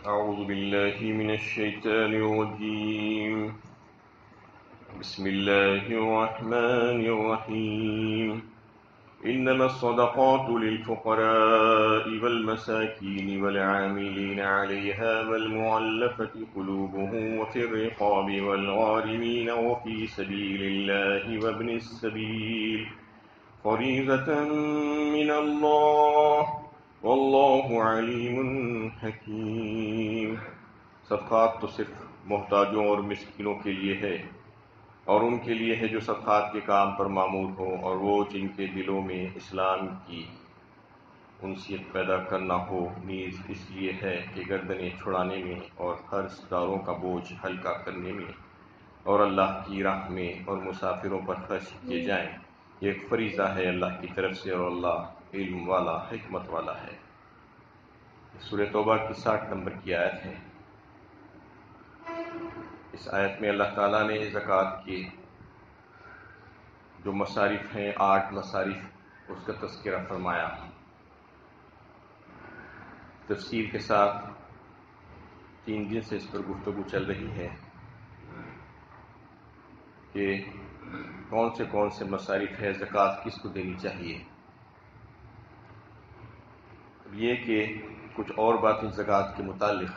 أعوذ بالله من الشيطان الرجيم. بسم الله الرحمن الرحيم. إنما الصدقات للفقراء والمساكين والعاملين عليها والمؤلفة قلوبهم وفي الرقاب والغارمين وفي سبيل الله وابن السبيل فريضة من الله واللہ علیم حکیم. صدقات تو صرف محتاجوں اور مسکینوں کے لیے ہے، اور ان کے لیے ہے جو صدقات کے کام پر معمور ہوں، اور وہ جن کے دلوں میں اسلام کی انسیت پیدا کرنا ہو، نیز اس لیے ہے کہ گردنیں چھڑانے میں اور قرض داروں کا بوجھ ہلکا کرنے میں اور اللہ کی راہ میں اور مسافروں پر خرچ کیے جائیں. یہ ایک فریضہ ہے اللہ کی طرف سے، اور اللہ علم والا حکمت والا ہے. سورہ توبہ کی 60 نمبر کی آیت ہے. اس آیت میں اللہ تعالیٰ نے زکوٰۃ کے جو مصارف ہیں، 8 مصارف، اس کا تذکرہ فرمایا. تفصیل کے ساتھ 3 دن سے اس پر گفتگو چل رہی ہے کہ کون سے مصارف ہے، زکوٰۃ کس کو دینی چاہیے. یہ کہ کچھ اور باتیں زکوٰۃ کے متعلق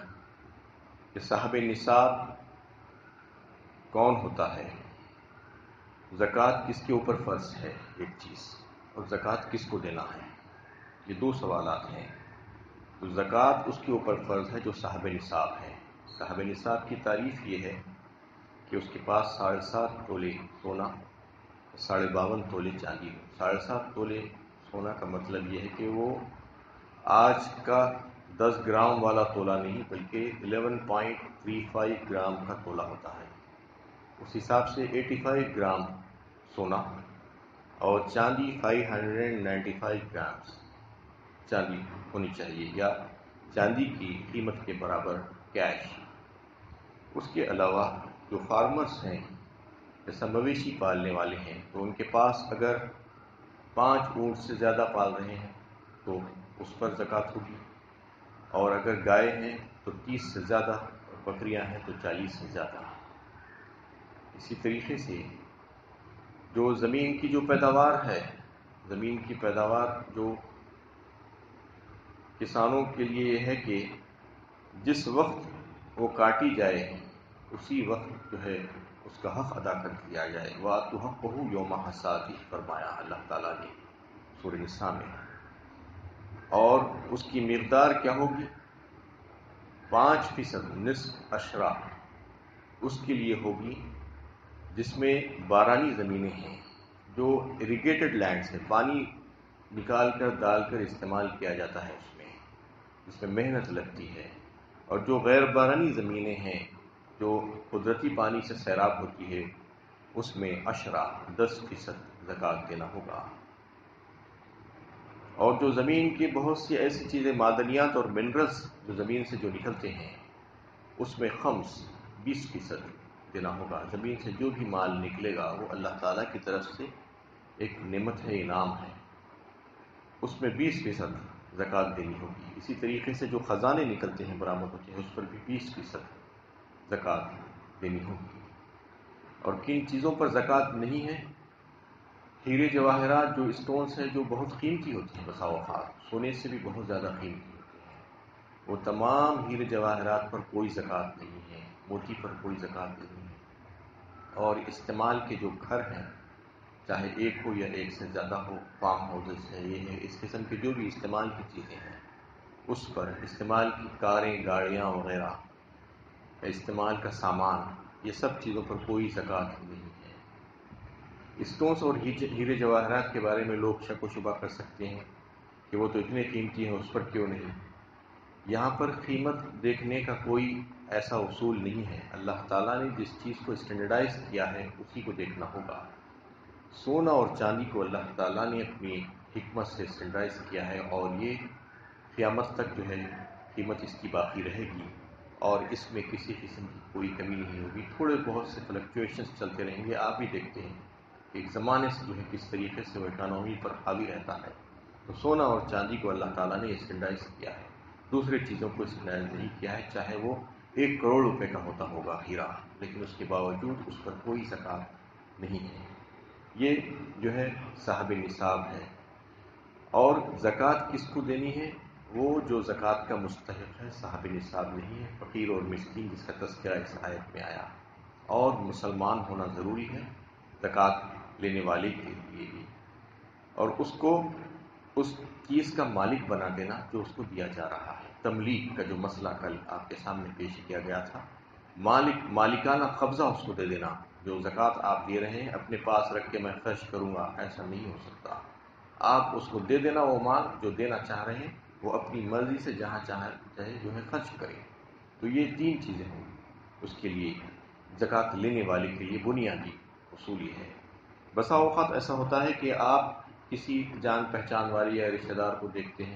کہ صاحب نصاب کون ہوتا ہے، زکوٰۃ کس کے اوپر فرض ہے ایک چیز، اور زکوٰۃ کس کو دینا ہے. یہ 2 سوالات ہیں. تو زکوٰۃ اس کے اوپر فرض ہے جو صاحب نصاب ہے. صاحب نصاب کی تعریف یہ ہے کہ اس کے پاس 7.5 تولے سونا، 52.5 تولے چاندی. 7.5 تولے سونا کا مطلب یہ ہے کہ وہ آج کا 10 گرام والا تولہ نہیں، بلکہ 11.35 گرام کا تولہ ہوتا ہے. اس حساب سے 85 گرام سونا، اور چاندی 595 گرام چاندی ہونی چاہیے، یا چاندی کی قیمت کے برابر کیش. اس کے علاوہ جو فارمرز ہیں، جیسا مویشی پالنے والے ہیں، تو ان کے پاس اگر 5 اونٹ سے زیادہ پال رہے ہیں تو اس پر زکوٰۃ ہوگی، اور اگر گائے ہیں تو 30 سے زیادہ، اور بکریاں ہیں تو 40 سے زیادہ. اسی طریقے سے جو زمین کی جو پیداوار ہے، زمین کی پیداوار جو کسانوں کے لیے یہ ہے کہ جس وقت وہ کاٹی جائے اسی وقت جو ہے اس کا حق ادا کر دیا جائے. وَآتُوا حَقَّهُ يَوْمَ حَصَادِهِ فرمایا اللہ تعالیٰ نے سورہ نساء میں. اور اس کی مقدار کیا ہوگی؟ 5%، نصف اشرا اس کے لیے ہوگی جس میں بارانی زمینیں ہیں، جو اریگیٹڈ لینڈز ہیں، پانی نکال کر ڈال کر استعمال کیا جاتا ہے، اس میں محنت لگتی ہے. اور جو غیر بارانی زمینیں ہیں جو قدرتی پانی سے سیراب ہوتی ہے، اس میں اشرا 10% زکوٰۃ دینا ہوگا. اور جو زمین کی بہت سی ایسی چیزیں، معدنیات اور منرلز جو زمین سے جو نکلتے ہیں، اس میں خمس 20% دینا ہوگا. زمین سے جو بھی مال نکلے گا وہ اللہ تعالیٰ کی طرف سے ایک نعمت ہے، انعام ہے، اس میں 20% زکوٰۃ دینی ہوگی. اسی طریقے سے جو خزانے نکلتے ہیں، برآمد ہوتے ہیں، اس پر بھی 20% زکوٰۃ دینی ہوگی. اور کن چیزوں پر زکوٰۃ نہیں ہے؟ ہیرے جواہرات، جو اسٹونز ہیں جو بہت قیمتی ہوتی ہیں، بسا اوقات سونے سے بھی بہت زیادہ قیمتی ہوتے ہیں، وہ تمام ہیرے جواہرات پر کوئی زکوٰۃ نہیں ہے، موتی پر کوئی زکوٰۃ نہیں ہے. اور استعمال کے جو گھر ہیں، چاہے ایک ہو یا ایک سے زیادہ ہو، فارم ہاؤسز ہے، یہ ہے، اس قسم کے جو بھی استعمال کی چیزیں ہیں، اس پر استعمال کی کاریں، گاڑیاں وغیرہ، استعمال کا سامان، یہ سب چیزوں پر کوئی زکوٰۃ نہیں ہے. اسٹونز اور ہیرے جواہرات کے بارے میں لوگ شک و شبہ کر سکتے ہیں کہ وہ تو اتنے قیمتی ہیں، اس پر کیوں نہیں. یہاں پر قیمت دیکھنے کا کوئی ایسا اصول نہیں ہے. اللہ تعالیٰ نے جس چیز کو اسٹینڈرڈائز کیا ہے اسی کو دیکھنا ہوگا. سونا اور چاندی کو اللہ تعالیٰ نے اپنی حکمت سے اسٹینڈرڈائز کیا ہے، اور یہ قیامت تک جو ہے قیمت اس کی باقی رہے گی، اور اس میں کسی قسم کی کوئی کمی نہیں ہوگی. تھوڑے بہت سے فلکچویشنز چلتے رہیں گے. آپ بھی دیکھتے ہیں کہ ایک زمانے سے جو ہے کس طریقے سے وہ اکانومی پر حاوی رہتا ہے. تو سونا اور چاندی کو اللہ تعالیٰ نے اسٹینڈرڈائز کیا ہے. دوسرے چیزوں کو اس میں نازل نہیں کیا ہے، چاہے وہ 1 کروڑ روپے کا ہوتا ہوگا ہیرا، لیکن اس کے باوجود اس پر کوئی زکوٰۃ نہیں ہے۔ یہ جو ہے صاحب نصاب ہے۔ اور زکوٰۃ کس کو دینی ہے؟ وہ جو زکوٰۃ کا مستحق ہے، صاحب نصاب نہیں ہے، فقیر اور مسکین جس کا تذکرہ اس آیت میں آیا۔ اور مسلمان ہونا ضروری ہے زکوٰۃ لینے والے کے لیے بھی، اور اس کو اس چیز کا مالک بنا دینا جو اس کو دیا جا رہا ہے۔ تملیک کا جو مسئلہ کل آپ کے سامنے پیش کیا گیا تھا، مالکانہ قبضہ اس کو دے دینا، جو زکوٰۃ آپ دے رہے ہیں اپنے پاس رکھ کے میں خرچ کروں گا، ایسا نہیں ہو سکتا۔ آپ اس کو دے دینا، وہ مال جو دینا چاہ رہے ہیں وہ اپنی مرضی سے جہاں چاہے جو ہے خرچ کریں۔ تو یہ 3 چیزیں ہوں اس کے لیے، زکوٰۃ لینے والے کے لیے بنیادی اصول یہ ہے۔ بسا اوقات ایسا ہوتا ہے کہ آپ کسی جان پہچان والے یا رشتہ دار کو دیکھتے ہیں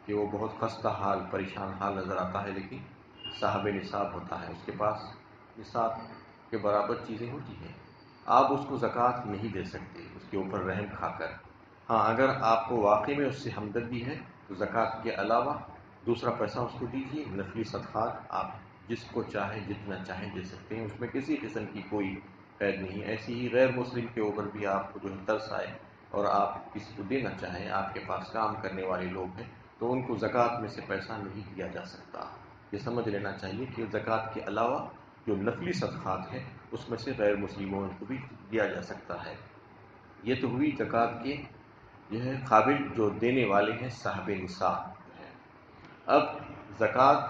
کہ وہ بہت خستہ حال، پریشان حال نظر آتا ہے، لیکن صاحب نصاب ہوتا ہے، اس کے پاس نصاب کے برابر چیزیں ہوتی ہیں۔ آپ اس کو زکوٰۃ نہیں دے سکتے اس کے اوپر رحم کھا کر۔ ہاں، اگر آپ کو واقعی میں اس سے ہمدردی ہے تو زکوٰۃ کے علاوہ دوسرا پیسہ اس کو دیجیے، نفلی صدقات آپ جس کو چاہیں جتنا چاہیں دے سکتے ہیں، اس میں کسی قسم کی کوئی قید نہیں۔ ایسی ہی غیر مسلم کے اوپر بھی آپ کو جو ہے ترس آئے اور آپ کسی کو دینا چاہیں، آپ کے پاس کام کرنے والے لوگ ہیں، تو ان کو زکوٰۃ میں سے پیسہ نہیں دیا جا سکتا۔ یہ سمجھ لینا چاہیے کہ زکوٰۃ کے علاوہ جو نفلی صدقات ہیں اس میں سے غیر مسلموں کو بھی دیا جا سکتا ہے۔ یہ تو ہوئی زکوٰۃ کے جو ہے قابل جو دینے والے ہیں، صاحب نصاب ہے۔ اب زکوٰۃ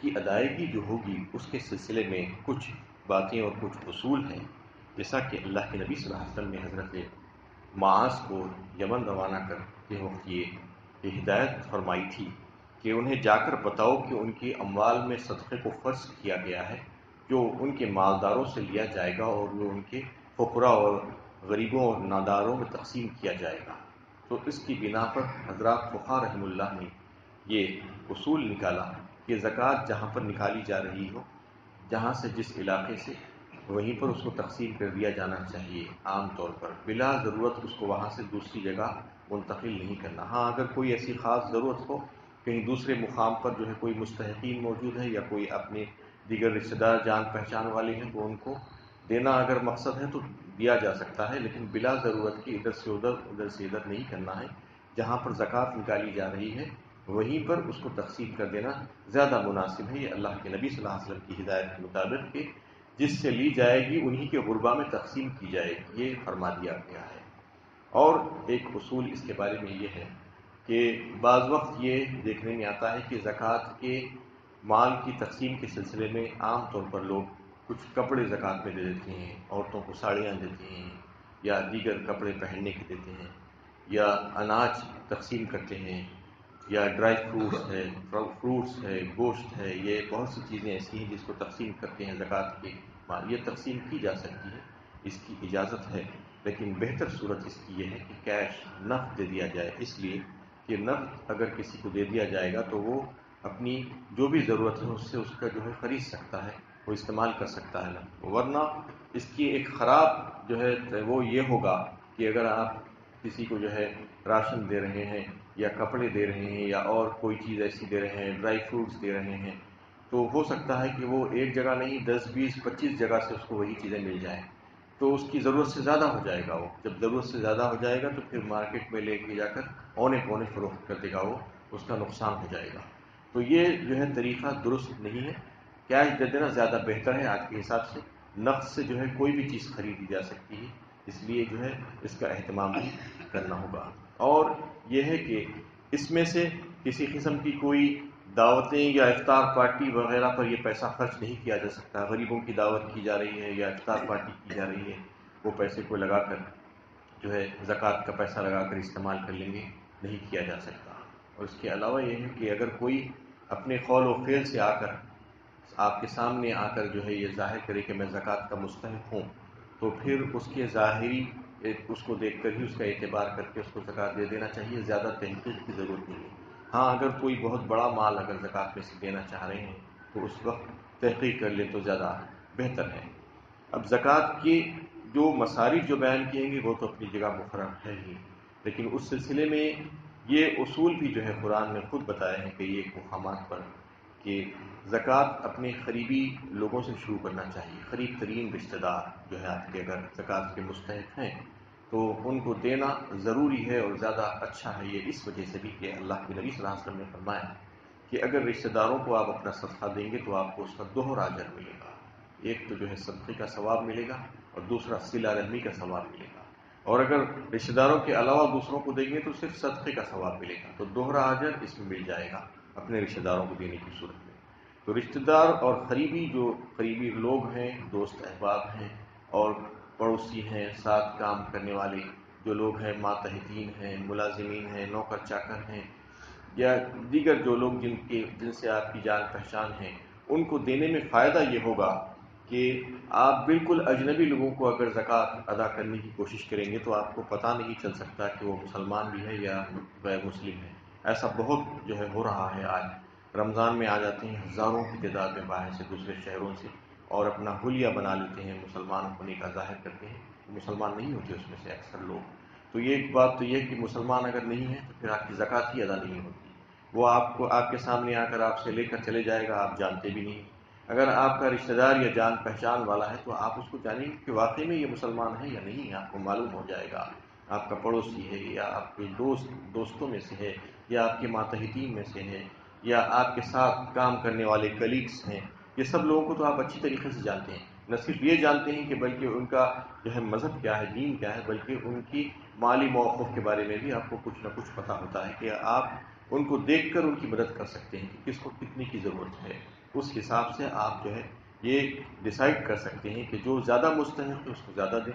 کی ادائیگی جو ہوگی اس کے سلسلے میں کچھ باتیں اور کچھ اصول ہیں، جیسا کہ اللہ کے نبی صلی اللہ علیہ وسلم نے حضرت معاذ کو یمن روانہ کرتے وقت یہ ہدایت فرمائی تھی کہ انہیں جا کر بتاؤ کہ ان کی اموال میں صدقے کو فرض کیا گیا ہے، جو ان کے مالداروں سے لیا جائے گا اور جو ان کے فقراء اور غریبوں اور ناداروں میں تقسیم کیا جائے گا۔ تو اس کی بنا پر حضرات فقہا رحم اللہ نے یہ اصول نکالا کہ زکوٰۃ جہاں پر نکالی جا رہی ہو، جہاں سے جس علاقے سے، وہیں پر اس کو تقسیم کر دیا جانا چاہیے عام طور پر، بلا ضرورت اس کو وہاں سے دوسری جگہ منتقل نہیں کرنا۔ ہاں، اگر کوئی ایسی خاص ضرورت ہو، کہیں دوسرے مقام پر جو ہے کوئی مستحقین موجود ہے یا کوئی اپنے دیگر رشتہ دار جان پہچان والے ہیں، تو ان کو دینا اگر مقصد ہے تو دیا جا سکتا ہے، لیکن بلا ضرورت کی ادھر سے ادھر نہیں کرنا ہے۔ جہاں پر زکوٰۃ نکالی جا رہی ہے وہیں پر اس کو تقسیم کر دینا زیادہ مناسب ہے۔ یہ اللہ کے نبی صلی اللہ علیہ وسلم کی ہدایت کے مطابق کہ جس سے لی جائے گی انہی کے غربا میں تقسیم کی جائے گی، یہ فرما دیا گیا ہے۔ اور ایک اصول اس کے بارے میں یہ ہے کہ بعض وقت یہ دیکھنے میں آتا ہے کہ زکوٰۃ کے مال کی تقسیم کے سلسلے میں عام طور پر لوگ کچھ کپڑے زکوٰۃ میں دے دیتے ہیں، عورتوں کو ساڑیاں دیتے ہیں یا دیگر کپڑے پہننے کے دیتے ہیں، یا اناج تقسیم کرتے ہیں، یا ڈرائی فروٹس ہے، گوشت ہے، یہ بہت سی چیزیں ایسی ہیں جس کو تقسیم کرتے ہیں زکوٰۃ کے مال۔ یہ تقسیم کی جا سکتی ہے، اس کی اجازت ہے، لیکن بہتر صورت اس کی یہ ہے کہ کیش نقد دے دیا جائے، اس لیے کہ نقد اگر کسی کو دے دیا جائے گا تو وہ اپنی جو بھی ضرورت ہے اس سے اس کا جو ہے خرید سکتا ہے، وہ استعمال کر سکتا ہے نقد۔ ورنہ اس کی ایک خراب جو ہے وہ یہ ہوگا کہ اگر آپ کسی کو جو ہے راشن دے رہے ہیں یا کپڑے دے رہے ہیں یا اور کوئی چیز ایسی دے رہے ہیں، ڈرائی فروٹس دے رہے ہیں، تو ہو سکتا ہے کہ وہ ایک جگہ نہیں 10 20 25 جگہ سے اس کو وہی چیزیں مل جائیں، تو اس کی ضرورت سے زیادہ ہو جائے گا۔ وہ جب ضرورت سے زیادہ ہو جائے گا تو پھر مارکیٹ میں لے کے جا کر اونے پونے فروخت کر دے گا، وہ اس کا نقصان ہو جائے گا۔ تو یہ جو ہے طریقہ درست نہیں ہے۔ کیش دے دینا زیادہ بہتر ہے۔ آج کے حساب سے نقد سے جو ہے کوئی بھی چیز خریدی جا سکتی ہے، اس لیے جو ہے اس کا اہتمام بھی کرنا ہوگا۔ اور یہ ہے کہ اس میں سے کسی قسم کی کوئی دعوتیں یا افطار پارٹی وغیرہ پر یہ پیسہ خرچ نہیں کیا جا سکتا۔ غریبوں کی دعوت کی جا رہی ہے یا افطار پارٹی کی جا رہی ہے، وہ پیسے کو لگا کر جو ہے زکوٰۃ کا پیسہ لگا کر استعمال کر لیں گے، نہیں کیا جا سکتا۔ اور اس کے علاوہ یہ ہے کہ اگر کوئی اپنے قول و فعل سے آ کر آپ کے سامنے آ کر جو ہے یہ ظاہر کرے کہ میں زکوٰۃ کا مستحق ہوں، تو پھر اس کے ظاہری اس کو دیکھ کر ہی اس کا اعتبار کر کے اس کو زکوٰۃ دے دینا چاہیے، زیادہ تحقیق کی ضرورت نہیں ہے۔ ہاں، اگر کوئی بہت بڑا مال اگر زکوٰۃ میں سے دینا چاہ رہے ہیں تو اس وقت تحقیق کر لیں تو زیادہ بہتر ہے۔ اب زکوٰۃ کی جو مصارف جو بیان کیے گے وہ تو اپنی جگہ مقرر ہے ہی، لیکن اس سلسلے میں یہ اصول بھی جو ہے قرآن نے خود بتایا ہے کہ یہ مقامات پر کہ زکوٰۃ اپنے قریبی لوگوں سے شروع کرنا چاہیے. قریب ترین رشتہ دار جو ہے آپ کے اگر زکوٰۃ کے مستحق ہیں تو ان کو دینا ضروری ہے، اور زیادہ اچھا ہے یہ اس وجہ سے بھی کہ اللہ کے نبی صلی اللہ علیہ وسلم نے فرمایا کہ اگر رشتہ داروں کو آپ اپنا صدقہ دیں گے تو آپ کو اس کا دوہرا اجر ملے گا. ایک تو جو ہے صدقے کا ثواب ملے گا، اور دوسرا صلہ رحمی کا ثواب ملے گا. اور اگر رشتہ داروں کے علاوہ دوسروں کو دیں گے تو صرف صدقے کا ثواب ملے گا. تو دوہرا اجر اس میں مل جائے گا اپنے رشتہ داروں کو دینے کی صورت میں. تو رشتہ دار اور قریبی لوگ ہیں، دوست احباب ہیں اور پڑوسی ہیں، ساتھ کام کرنے والے جو لوگ ہیں، ماتحتین ہیں، ملازمین ہیں، نوکر چاکر ہیں، یا دیگر جو لوگ جن سے آپ کی جان پہچان ہے، ان کو دینے میں فائدہ یہ ہوگا کہ آپ بالکل اجنبی لوگوں کو اگر زکوٰۃ ادا کرنے کی کوشش کریں گے تو آپ کو پتہ نہیں چل سکتا کہ وہ مسلمان بھی ہے یا غیر مسلم ہے. ایسا بہت جو ہے ہو رہا ہے. آج رمضان میں آ جاتے ہیں ہزاروں کی تعداد میں باہر سے، دوسرے شہروں سے، اور اپنا حلیہ بنا لیتے ہیں، مسلمان ہونے کا ظاہر کرتے ہیں. مسلمان نہیں ہوتے اس میں سے اکثر لوگ. تو یہ ایک بات تو یہ کہ مسلمان اگر نہیں ہے تو پھر آپ کی زکوٰۃ ہی ادا نہیں ہوتی. وہ آپ کے سامنے آ کر آپ سے لے کر چلے جائے گا، آپ جانتے بھی نہیں. اگر آپ کا رشتہ دار یا جان پہچان والا ہے تو آپ اس کو جانیں گے کہ واقعی میں یہ مسلمان ہے یا نہیں ہے. آپ کو معلوم ہو جائے گا. آپ کا پڑوسی ہے، یا آپ کے دوستوں میں سے ہے، یا آپ کے ماتحتین میں سے ہے، یا آپ کے ساتھ کام کرنے والے کلیگس ہیں. یہ سب لوگوں کو تو آپ اچھی طریقے سے جانتے ہیں. نہ صرف یہ جانتے ہیں کہ بلکہ ان کا جو ہے مذہب کیا ہے، دین کیا ہے، بلکہ ان کی مالی موقف کے بارے میں بھی آپ کو کچھ نہ کچھ پتہ ہوتا ہے کہ آپ ان کو دیکھ کر ان کی مدد کر سکتے ہیں کہ کس کو کتنی کی ضرورت ہے. اس حساب سے آپ جو ہے یہ ڈیسائیڈ کر سکتے ہیں کہ جو زیادہ مستحق ہے اس کو زیادہ دیں،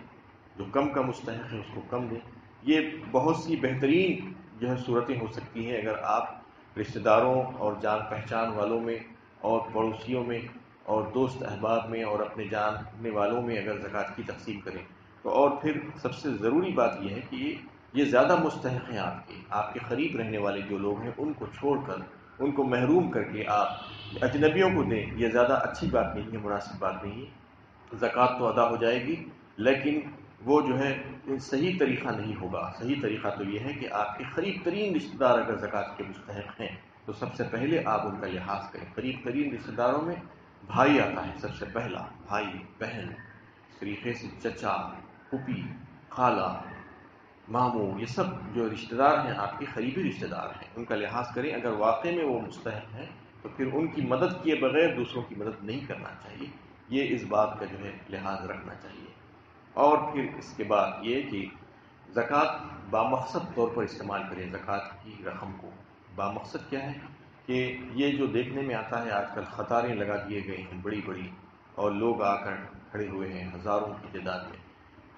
جو کم کا مستحق ہے اس کو کم دیں. یہ بہت سی بہترین جو ہے صورتیں ہو سکتی ہیں اگر آپ رشتہ داروں اور جان پہچان والوں میں اور پڑوسیوں میں اور دوست احباب میں اور اپنے جاننے والوں میں اگر زکوٰۃ کی تقسیم کریں تو. اور پھر سب سے ضروری بات یہ ہے کہ یہ زیادہ مستحق ہیں آپ کے قریب رہنے والے جو لوگ ہیں ان کو چھوڑ کر، ان کو محروم کر کے آپ اجنبیوں کو دیں. یہ زیادہ اچھی بات نہیں ہے، مناسب بات نہیں ہے. زکوٰۃ تو ادا ہو جائے گی لیکن وہ جو ہے صحیح طریقہ نہیں ہوگا. صحیح طریقہ تو یہ ہے کہ آپ کے قریب ترین رشتہ دار اگر زکوٰۃ کے مستحق ہیں تو سب سے پہلے آپ ان کا لحاظ کریں. قریب ترین رشتہ داروں میں بھائی آتا ہے سب سے پہلا. بھائی، بہن، اس طریقے سے چچا، پھوپھی، خالہ، ماموں، یہ سب جو رشتہ دار ہیں آپ کے قریبی رشتہ دار ہیں، ان کا لحاظ کریں. اگر واقعی میں وہ مستحق ہیں تو پھر ان کی مدد کیے بغیر دوسروں کی مدد نہیں کرنا چاہیے. یہ اس بات کا جو ہے لحاظ رکھنا چاہیے. اور پھر اس کے بعد یہ کہ زکوٰۃ بامقصد طور پر استعمال کریں. زکوٰۃ کی رقم کو بامقصد کیا ہے کہ یہ جو دیکھنے میں آتا ہے آج کل قطاریں لگا دیے گئے ہیں بڑی بڑی، اور لوگ آ کر کھڑے ہوئے ہیں ہزاروں کی تعداد میں،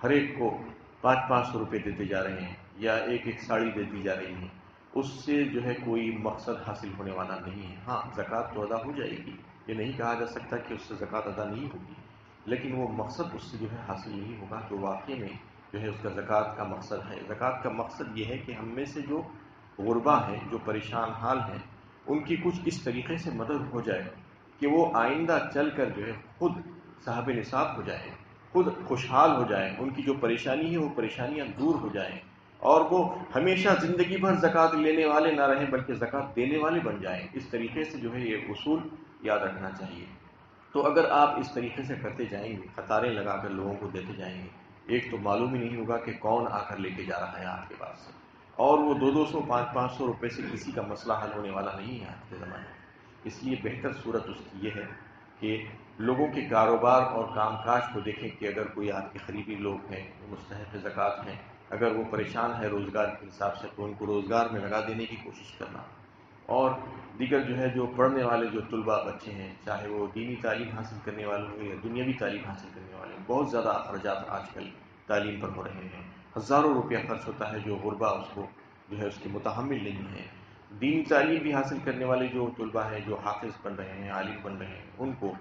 ہر ایک کو 500 روپے دیتے جا رہے ہیں یا ایک ساڑی دیتی جا رہی ہیں. اس سے جو ہے کوئی مقصد حاصل ہونے والا نہیں ہے. ہاں زکوٰۃ تو ادا ہو جائے گی، یہ نہیں کہا جا سکتا کہ اس سے زکوٰۃ ادا نہیں ہوگی، لیکن وہ مقصد اس سے جو ہے حاصل نہیں ہوگا. تو واقعی میں جو ہے اس کا زکوٰۃ کا مقصد ہے. زکوٰۃ کا مقصد یہ ہے کہ ہم میں سے جو غربا ہیں، جو پریشان حال ہیں، ان کی کچھ اس طریقے سے مدد ہو جائے کہ وہ آئندہ چل کر جو ہے خود صاحب نصاب ہو جائیں، خود خوشحال ہو جائیں، ان کی جو پریشانی ہے وہ پریشانیاں دور ہو جائیں، اور وہ ہمیشہ زندگی بھر زکوٰۃ لینے والے نہ رہیں بلکہ زکوٰۃ دینے والے بن جائیں. اس طریقے سے جو ہے یہ اصول یاد رکھنا چاہیے. تو اگر آپ اس طریقے سے کرتے جائیں گے، قطاریں لگا کر لوگوں کو دیتے جائیں گے، ایک تو معلوم ہی نہیں ہوگا کہ کون آ کر لے کے جا رہا ہے آپ کے پاس سے، اور وہ 200 500 روپے سے کسی کا مسئلہ حل ہونے والا نہیں ہے آج کے زمانے میں. اس لیے بہتر صورت اس کی یہ ہے کہ لوگوں کے کاروبار اور کام کاج کو دیکھیں کہ اگر کوئی آپ کے قریبی لوگ ہیں، مستحق زکوٰۃ ہیں، اگر وہ پریشان ہے روزگار کے حساب سے تو ان کو روزگار میں لگا دینے کی کوشش کرنا. اور دیگر جو ہے جو پڑھنے والے جو طلباء بچے ہیں، چاہے وہ دینی تعلیم حاصل کرنے والے ہوں یا دنیاوی تعلیم حاصل کرنے والے ہوں، بہت زیادہ اخراجات آج کل تعلیم پر ہو رہے ہیں. ہزاروں روپیہ خرچ ہوتا ہے جو غربا اس کو جو ہے اس کے متحمل نہیں ہے. دینی تعلیم بھی حاصل کرنے والے جو طلباء ہیں، جو حافظ بن رہے ہیں، عالم بن رہے ہیں، ان کو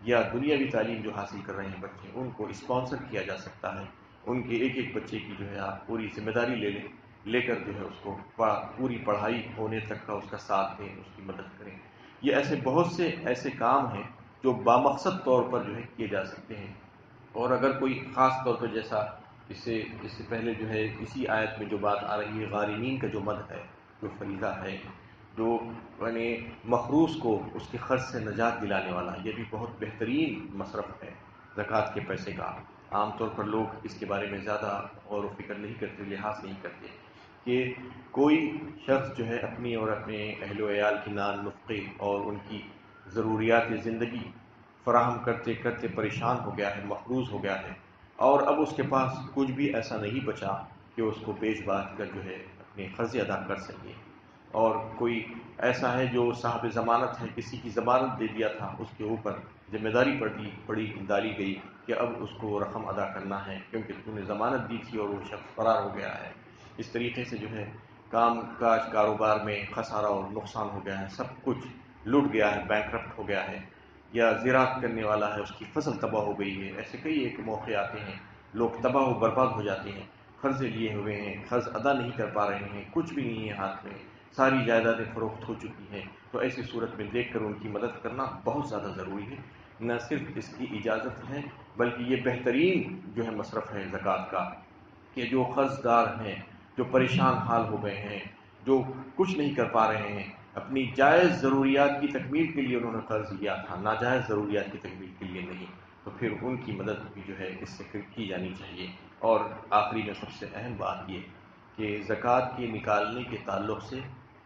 یا دنیاوی تعلیم جو حاصل کر رہے ہیں بچے، ان کو اسپانسر کیا جا سکتا ہے. ان کے ایک بچے کی جو ہے آپ پوری ذمہ داری لے کر جو ہے اس کو پوری پڑھائی ہونے تک کا اس کا ساتھ دیں، اس کی مدد کریں. یہ ایسے بہت سے ایسے کام ہیں جو بامقصد طور پر جو ہے کیے جا سکتے ہیں. اور اگر کوئی خاص طور پر جیسا اس سے پہلے جو ہے اسی آیت میں جو بات آ رہی ہے غارمین کا جو مد ہے، جو فریضہ ہے، جو یعنی مخروص کو اس کے خرچ سے نجات دلانے والا، یہ بھی بہت بہترین مصرف ہے زکوٰۃ کے پیسے کا۔ عام طور پر لوگ اس کے بارے میں زیادہ غور و فکر نہیں کرتے، لحاظ نہیں کرتے کہ کوئی شخص جو ہے اپنی اور اپنے اہل و عیال کی نان نفقے اور ان کی ضروریات زندگی فراہم کرتے کرتے پریشان ہو گیا ہے، مقروض ہو گیا ہے، اور اب اس کے پاس کچھ بھی ایسا نہیں بچا کہ اس کو بیچ باچ کر جو ہے اپنے قرضے ادا کر سکے، اور کوئی ایسا ہے جو صاحب ضمانت ہے، کسی کی ضمانت دے دیا تھا، اس کے اوپر ذمہ داری پڑی ڈالی گئی کہ اب اس کو وہ رقم ادا کرنا ہے کیونکہ تو نے ضمانت دی تھی اور وہ شخص فرار ہو گیا ہے۔ اس طریقے سے جو ہے کام کاج کاروبار میں خسارہ اور نقصان ہو گیا ہے، سب کچھ لٹ گیا ہے، بینکرپٹ ہو گیا ہے، یا زراعت کرنے والا ہے اس کی فصل تباہ ہو گئی ہے۔ ایسے کئی ایک موقع آتے ہیں، لوگ تباہ و برباد ہو جاتے ہیں، قرضے لیے ہوئے ہیں، قرض ادا نہیں کر پا رہے ہیں، کچھ بھی نہیں ہے ہاتھ میں، ساری جائیدادیں فروخت ہو چکی ہیں۔ تو ایسی صورت میں دیکھ کر ان کی مدد کرنا بہت زیادہ ضروری ہے۔ نہ صرف اس کی اجازت ہے بلکہ یہ بہترین جو ہے مصرف ہے زکوٰۃ کا، کہ جو قرض دار ہیں، جو پریشان حال ہو گئے ہیں، جو کچھ نہیں کر پا رہے ہیں، اپنی جائز ضروریات کی تکمیل کے لیے انہوں نے قرض لیا تھا، ناجائز ضروریات کی تکمیل کے لیے نہیں، تو پھر ان کی مدد بھی جو ہے اس سے پھر کی جانی چاہیے۔ اور آخری میں سب سے اہم بات یہ کہ زکوٰۃ کے نکالنے کے تعلق سے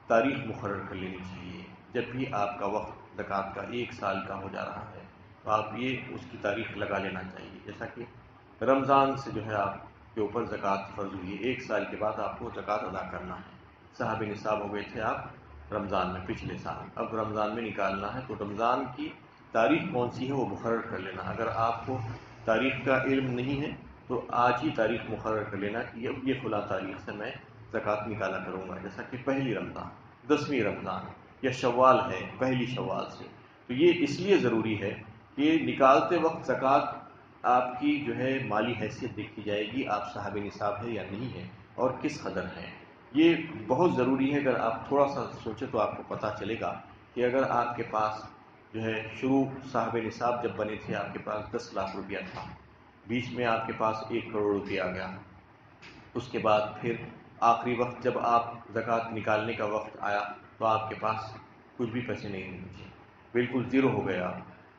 تاریخ مقرر کر لینی چاہیے۔ جب بھی آپ کا وقت زکوٰۃ کا 1 سال کا ہو جا رہا ہے تو آپ یہ اس کی تاریخ لگا لینا چاہیے، جیسا کہ رمضان سے جو ہے آپ کے اوپر زکوٰۃ فرض ہوئی ہے، 1 سال کے بعد آپ کو زکوٰۃ ادا کرنا ہے۔ صاحب نصاب ہو گئے تھے آپ رمضان میں، پچھلے سال، اب رمضان میں نکالنا ہے، تو رمضان کی تاریخ کون سی ہے وہ مقرر کر لینا۔ اگر آپ کو تاریخ کا علم نہیں ہے تو آج ہی تاریخ مقرر کر لینا کہ اب یہ فلاں تاریخ سے میں زکوٰۃ نکالا کروں گا، جیسا کہ پہلی رمضان، 10ویں رمضان یا شوال ہے، پہلی شوال سے۔ تو یہ اس لیے ضروری ہے کہ نکالتے وقت زکوٰۃ آپ کی جو ہے مالی حیثیت دیکھی جائے گی، آپ صاحب نصاب ہے یا نہیں ہے اور کس قدر ہے۔ یہ بہت ضروری ہے، اگر آپ تھوڑا سا سوچیں تو آپ کو پتہ چلے گا کہ اگر آپ کے پاس جو ہے شروع صاحب نصاب جب بنے تھے آپ کے پاس 10 لاکھ روپیہ تھا، بیچ میں آپ کے پاس 1 کروڑ روپیہ آ گیا، اس کے بعد پھر آخری وقت جب آپ زکوٰۃ نکالنے کا وقت آیا تو آپ کے پاس کچھ بھی پیسے نہیں بچے، بالکل زیرو ہو گیا۔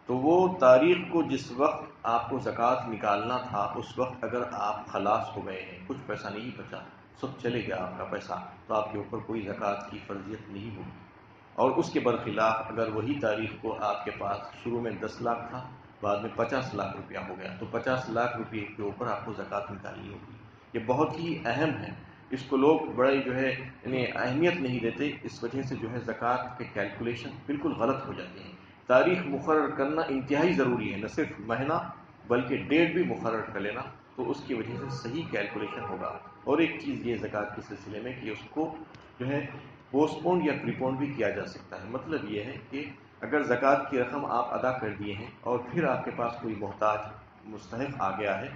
تو وہ تاریخ کو جس وقت آپ کو زکوٰۃ نکالنا تھا اس وقت اگر آپ خلاص ہو گئے ہیں، کچھ پیسہ نہیں بچا، سب چلے گیا آپ کا پیسہ، تو آپ کے اوپر کوئی زکوٰۃ کی فرضیت نہیں ہوگی۔ اور اس کے برخلاف اگر وہی تاریخ کو آپ کے پاس شروع میں 10 لاکھ تھا، بعد میں 50 لاکھ روپیہ ہو گیا، تو 50 لاکھ روپے کے اوپر آپ کو زکوٰۃ نکالنی ہوگی۔ یہ بہت ہی اہم ہے، اس کو لوگ بڑے جو ہے انہیں اہمیت نہیں دیتے، اس وجہ سے جو ہے زکوٰۃ کے کیلکولیشن بالکل غلط ہو جاتے ہیں۔ تاریخ مقرر کرنا انتہائی ضروری ہے، نہ صرف مہینہ بلکہ ڈیٹ بھی مقرر کر لینا، تو اس کی وجہ سے صحیح کیلکولیشن ہوگا۔ اور ایک چیز یہ زکوٰۃ کے سلسلے میں کہ اس کو جو ہے پوسٹ پون یا پری پون بھی کیا جا سکتا ہے۔ مطلب یہ ہے کہ اگر زکوٰۃ کی رقم آپ ادا کر دیے ہیں اور پھر آپ کے پاس کوئی محتاج مستحق آ گیا ہے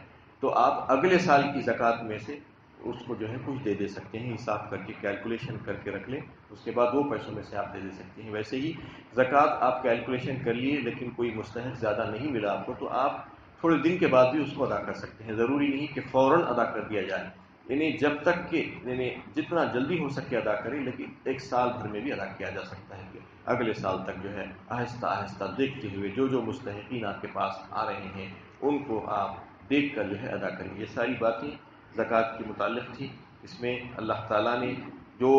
تو آپ اگلے سال کی زکوٰۃ میں سے اس کو جو ہے کچھ دے سکتے ہیں، حساب کر کے کیلکولیشن کر کے رکھ لیں، اس کے بعد وہ پیسوں میں سے آپ دے سکتے ہیں۔ ویسے ہی زکوٰۃ آپ کیلکولیشن کر لیے لیکن کوئی مستحق زیادہ نہیں ملا آپ کو، تو آپ تھوڑے دن کے بعد بھی اس کو ادا کر سکتے ہیں، ضروری نہیں کہ فوراً ادا کر دیا جائے، یعنی جب تک کہ جتنا جلدی ہو سکے ادا کریں، لیکن 1 سال بھر میں بھی ادا کیا جا سکتا ہے کہ اگلے سال تک جو ہے آہستہ آہستہ دیکھتے ہوئے جو مستحقین آپ کے پاس آ رہے ہیں ان کو آپ دیکھ کر جو ہے ادا کریں۔ یہ ساری باتیں زکوٰۃ کے متعلق تھی۔ اس میں اللہ تعالیٰ نے جو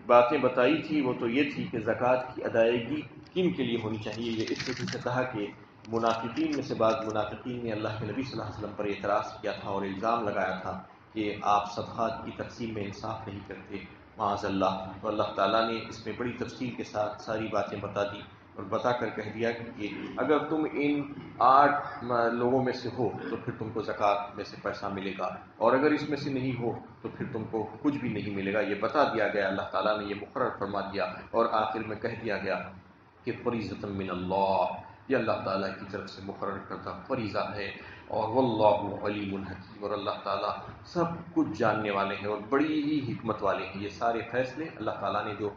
باتیں بتائی تھی وہ تو یہ تھی کہ زکوٰۃ کی ادائیگی کن کے لیے ہونی چاہیے۔ یہ اس وجہ سے کہا کہ منافقین میں سے بعض منافقین نے اللہ کے نبی صلی اللہ علیہ وسلم پر اعتراض کیا تھا اور الزام لگایا تھا کہ آپ صدقات کی تقسیم میں انصاف نہیں کرتے، معاذ اللہ۔ تو اللہ تعالیٰ نے اس میں بڑی تفصیل کے ساتھ ساری باتیں بتا دی اور بتا کر کہہ دیا کہ اگر تم ان 8 لوگوں میں سے ہو تو پھر تم کو زکوٰۃ میں سے پیسہ ملے گا، اور اگر اس میں سے نہیں ہو تو پھر تم کو کچھ بھی نہیں ملے گا۔ یہ بتا دیا گیا، اللہ تعالیٰ نے یہ مقرر فرما دیا، اور آخر میں کہہ دیا گیا کہ فریضۃ من اللہ، یہ اللہ تعالیٰ کی طرف سے مقرر کردہ فریضہ ہے، اور واللہ علیم حکیم، اور اللہ تعالیٰ سب کچھ جاننے والے ہیں اور بڑی ہی حکمت والے ہیں۔ یہ سارے فیصلے اللہ تعالیٰ نے جو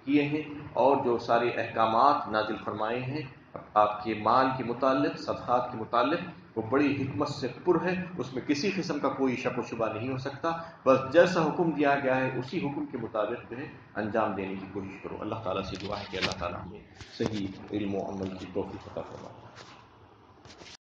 کیے ہیں اور جو سارے احکامات نازل فرمائے ہیں آپ کے مال کے متعلق، صدقات کے متعلق، وہ بڑی حکمت سے پر ہے، اس میں کسی قسم کا کوئی شک و شبہ نہیں ہو سکتا. بس جیسا حکم دیا گیا ہے اسی حکم کے مطابق جو ہے انجام دینے کی کوشش کرو. اللہ تعالیٰ سے دعا ہے کہ اللہ تعالیٰ ہمیں صحیح علم و عمل کی توفیق عطا فرمائے.